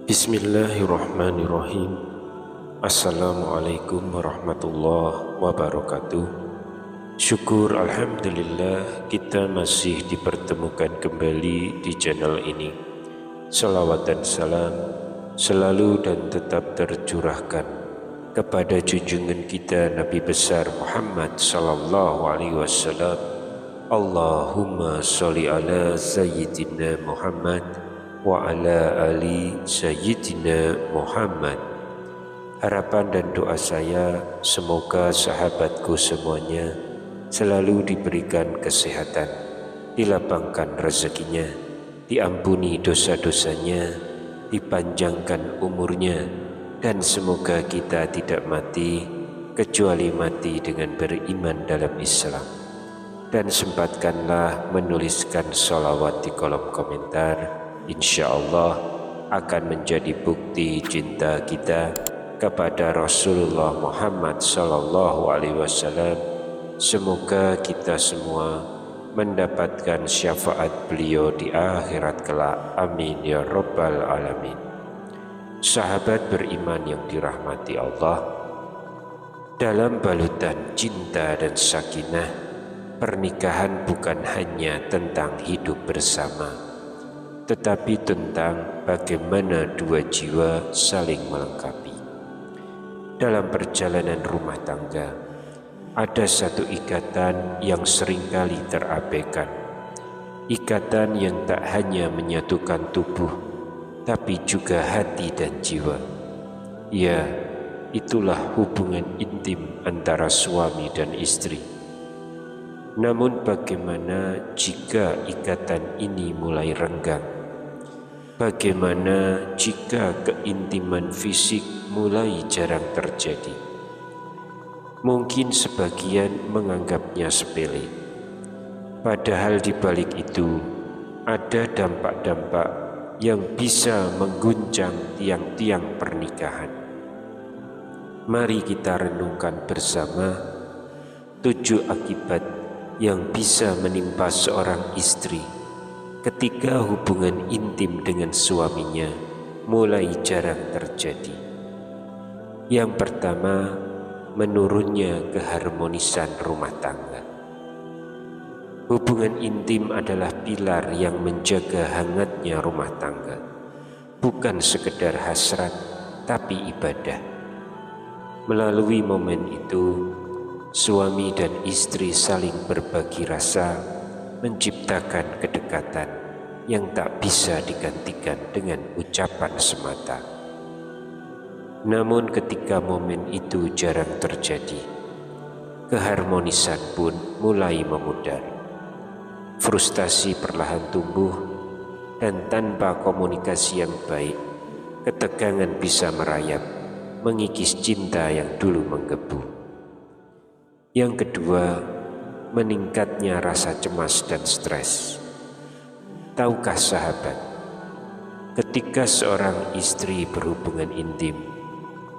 Bismillahirrahmanirrahim. Assalamualaikum warahmatullahi wabarakatuh. Syukur alhamdulillah kita masih dipertemukan kembali di channel ini. Salawat dan salam selalu dan tetap tercurahkan kepada junjungan kita Nabi besar Muhammad sallallahu alaihi wasallam. Allahumma sholli ala sayyidina Muhammad wa ala ali sayyidina Muhammad. Harapan dan doa saya semoga sahabatku semuanya selalu diberikan kesehatan, dilapangkan rezekinya, diampuni dosa-dosanya, dipanjangkan umurnya, dan semoga kita tidak mati kecuali mati dengan beriman dalam Islam. Dan sempatkanlah menuliskan sholawat di kolom komentar. Insya Allah akan menjadi bukti cinta kita kepada Rasulullah Muhammad sallallahu alaihi wasallam. Semoga kita semua mendapatkan syafaat beliau di akhirat kelak. Amin ya rabbal alamin. Sahabat beriman yang dirahmati Allah, dalam balutan cinta dan sakinah, pernikahan bukan hanya tentang hidup bersama, tetapi tentang bagaimana dua jiwa saling melengkapi. Dalam perjalanan rumah tangga, ada satu ikatan yang seringkali terabaikan. Ikatan yang tak hanya menyatukan tubuh, tapi juga hati dan jiwa. Ya, itulah hubungan intim antara suami dan istri. Namun bagaimana jika ikatan ini mulai renggang? Bagaimana jika keintiman fisik mulai jarang terjadi? Mungkin sebagian menganggapnya sepele, padahal di balik itu ada dampak-dampak yang bisa mengguncang tiang-tiang pernikahan. Mari kita renungkan bersama 7 akibat yang bisa menimpa seorang istri ketika hubungan intim dengan suaminya mulai jarang terjadi. Yang pertama, menurunnya keharmonisan rumah tangga. Hubungan intim adalah pilar yang menjaga hangatnya rumah tangga. Bukan sekedar hasrat, tapi ibadah. Melalui momen itu, suami dan istri saling berbagi rasa, menciptakan kedekatan yang tak bisa digantikan dengan ucapan semata. Namun ketika momen itu jarang terjadi, keharmonisan pun mulai memudar. Frustasi perlahan tumbuh, dan tanpa komunikasi yang baik, ketegangan bisa merayap, mengikis cinta yang dulu menggebu. Yang kedua, meningkatnya rasa cemas dan stres. Tahukah sahabat, ketika seorang istri berhubungan intim,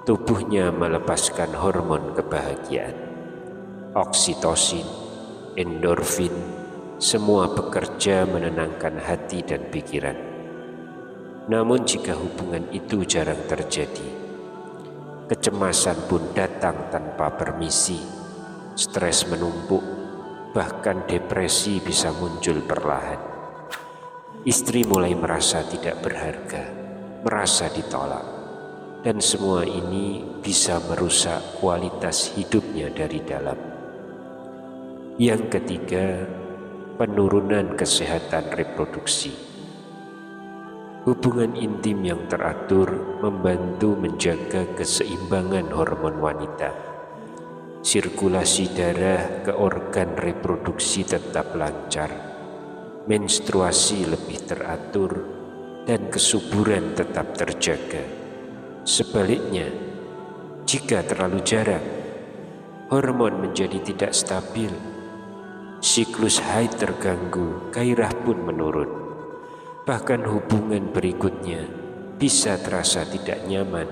tubuhnya melepaskan hormon kebahagiaan. Oksitosin, endorfin, semua bekerja menenangkan hati dan pikiran. Namun jika hubungan itu jarang terjadi, kecemasan pun datang tanpa permisi, stres menumpuk, bahkan depresi bisa muncul perlahan. Istri mulai merasa tidak berharga, merasa ditolak, dan semua ini bisa merusak kualitas hidupnya dari dalam. Yang ketiga, penurunan kesehatan reproduksi. Hubungan intim yang teratur membantu menjaga keseimbangan hormon wanita. Sirkulasi darah ke organ reproduksi tetap lancar, menstruasi lebih teratur, dan kesuburan tetap terjaga. Sebaliknya, jika terlalu jarang, hormon menjadi tidak stabil, siklus haid terganggu, gairah pun menurun. Bahkan hubungan berikutnya bisa terasa tidak nyaman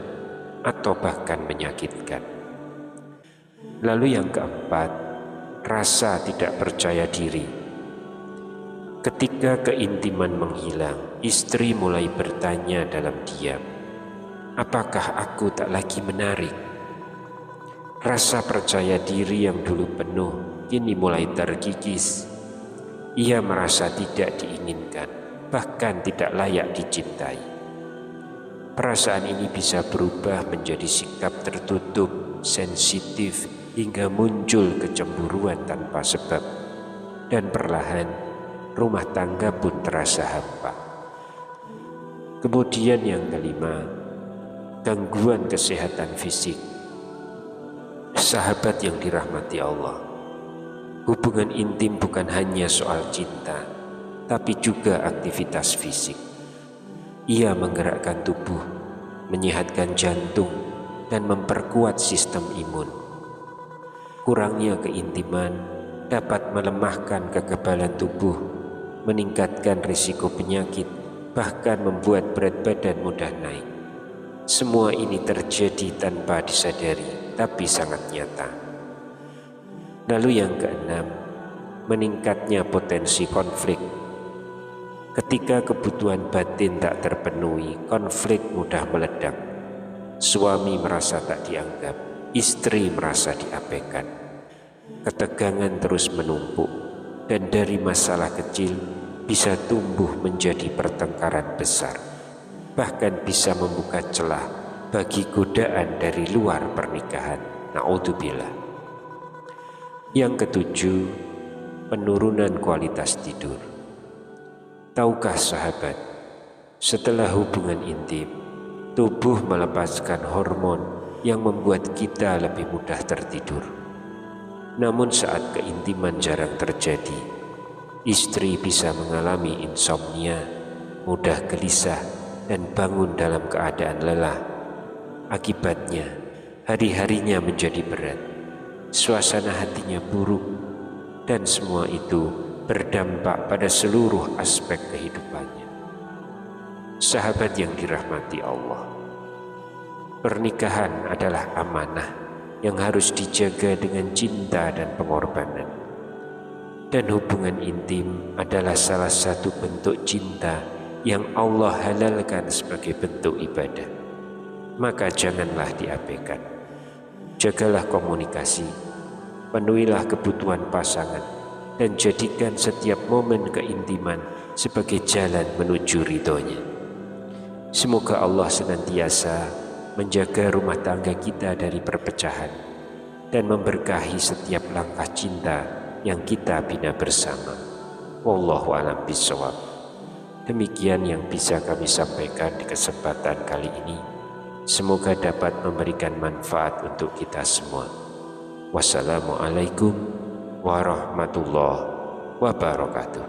atau bahkan menyakitkan. Lalu yang keempat, rasa tidak percaya diri. Ketika keintiman menghilang, istri mulai bertanya dalam diam, apakah aku tak lagi menarik? Rasa percaya diri yang dulu penuh kini mulai terkikis. Ia merasa tidak diinginkan, bahkan tidak layak dicintai. Perasaan ini bisa berubah menjadi sikap tertutup, sensitif, hingga muncul kecemburuan tanpa sebab. Dan perlahan, rumah tangga pun terasa hampa. Kemudian yang kelima, gangguan kesehatan fisik. Sahabat yang dirahmati Allah, hubungan intim bukan hanya soal cinta, tapi juga aktivitas fisik. Ia menggerakkan tubuh, menyehatkan jantung, dan memperkuat sistem imun. Kurangnya keintiman dapat melemahkan kekebalan tubuh, meningkatkan risiko penyakit, bahkan membuat berat badan mudah naik. Semua ini terjadi tanpa disadari, tapi sangat nyata. Lalu yang keenam, meningkatnya potensi konflik. Ketika kebutuhan batin tak terpenuhi, konflik mudah meledak. Suami merasa tak dianggap, istri merasa diabaikan. Ketegangan terus menumpuk, dan dari masalah kecil bisa tumbuh menjadi pertengkaran besar, bahkan bisa membuka celah bagi godaan dari luar pernikahan. Na'udzubillah. Yang ketujuh, penurunan kualitas tidur. Tahukah sahabat, setelah hubungan intim, tubuh melepaskan hormon yang membuat kita lebih mudah tertidur. Namun saat keintiman jarang terjadi, istri bisa mengalami insomnia, mudah gelisah, dan bangun dalam keadaan lelah. Akibatnya, hari-harinya menjadi berat, suasana hatinya buruk, dan semua itu berdampak pada seluruh aspek kehidupannya. Sahabat yang dirahmati Allah, pernikahan adalah amanah yang harus dijaga dengan cinta dan pengorbanan. Dan hubungan intim adalah salah satu bentuk cinta yang Allah halalkan sebagai bentuk ibadah. Maka janganlah diabaikan. Jagalah komunikasi, penuhilah kebutuhan pasangan, dan jadikan setiap momen keintiman sebagai jalan menuju ridhonya. Semoga Allah senantiasa menjaga rumah tangga kita dari perpecahan dan memberkahi setiap langkah cinta yang kita bina bersama. Wallahu a'lam bishawab. Demikian yang bisa kami sampaikan di kesempatan kali ini. Semoga dapat memberikan manfaat untuk kita semua. Wassalamualaikum warahmatullahi wabarakatuh.